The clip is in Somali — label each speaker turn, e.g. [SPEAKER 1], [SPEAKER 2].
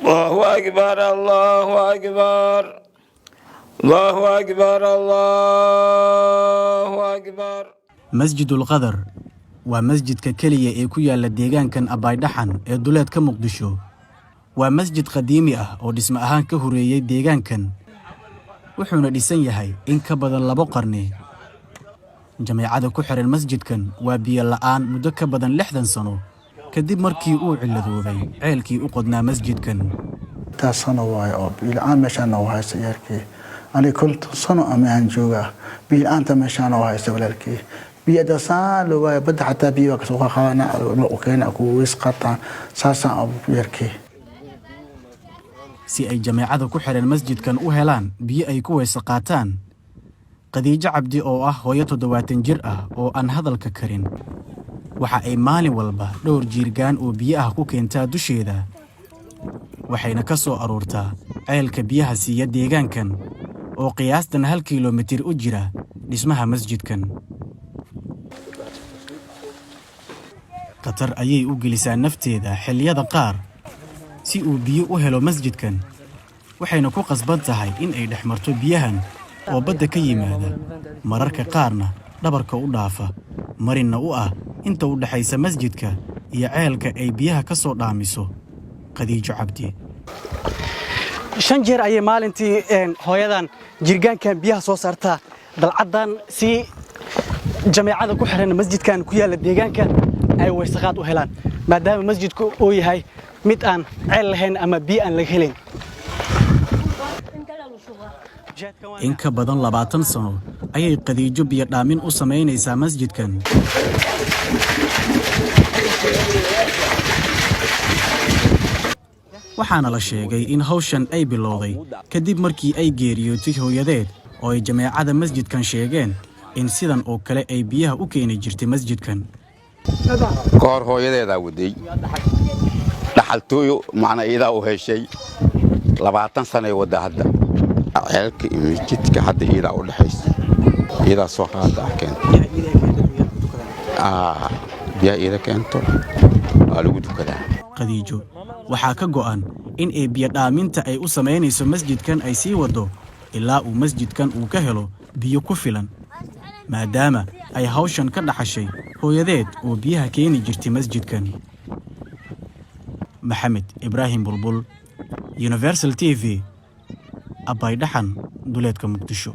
[SPEAKER 1] الله أكبر الله أكبر الله أكبر الله أكبر.
[SPEAKER 2] مسجد القدر ومسجد ككلية إيكويا لديغان كان أبايدحان إدولاد كمقدشو ومسجد قديمي أو دسم أهان كهوريي ديغان كان وحونا ديسان يهي إن كبدن لبو قرني جميعة كحر المسجد كان وبيا لآن مدك بدن لحدن سنو كدب مركي علذوبي عيلكي أقدنا مسجد كان
[SPEAKER 3] تاسنا واي أو بالآن مشان وهاي سياركي أنا كل سنة أمان جوجا بالآن تمشان وهاي سولاركي بيدا سال واي بد حتى بيوك سوق خانا وكان أكو وسقطا ساسا أبو بيركي
[SPEAKER 2] سي أي جماعة كحر المسجد كان أهلان بي أي كوي سقاتان قديجة عبدي أو هويتو دواتن جرأة أو أن هذا الككرين waxa ay maalin walba dhowr jiirgaan oo biyaha ku keentaa dusheeda waxayna ka soo aroortaa ceelka biyaha siiya deegaankan oo qiyaastan 1 kiiloomitir u jira dhismaha masjidkan qatar ayay u gelisaa nafteeda xilliyada qaar si uu biyo u helo masjidkan waxayna ku qasban tahay in ay dhexmarto biyahan oo badda ka yimaada mararka qaarna dhabarka u dhaafa marina u ah inta u dhaxaysa masjidka iyo ceelka ay biyaha ka soo dhaamiso Khadiijo Cabdi
[SPEAKER 4] 5 jeer ay maalintii hooyadan jirgaankan biyaha soo saarta dalcadan si jamaacada ku xiran masjidkan ku yaala deegaanka ay waysaqaad u helaan maadaama masjidku uu yahay mid aan ceel lahayn ama biyo aan laga helin
[SPEAKER 2] in ka badan 20 sano ayay Khadiijo biyo dhaamin u sameynaysaa masjidkan waxaana la sheegay in hawshan ay bilowday kadib markii ay geeriyootay hooyadeed oo ay jamaacada masjidkan sheegeen in sidan oo kale ay biyaha u keenay jirtay masjidkan
[SPEAKER 5] koor hooyadeeda waday dhaxaltooyo macna iyada u heshay 20 sano wada hadda ceelka masjidka hadda iyada u dhaxaysay iyada soo qaada biya iyada keento lagu dukadaa
[SPEAKER 2] Khadiijo waxaa ka go'an in ay biyo dhaaminta ay u sameynayso masjidkan ay sii wado ilaa uu masjidkan uu ka helo biyo ku filan maadaama ay hawshan ka dhaxashay hooyadeed oo biyaha keeni jirtay masjidkan Maxamed Ibrahim Bulbul Universal TV Abaydhaxan duleedka Muqdisho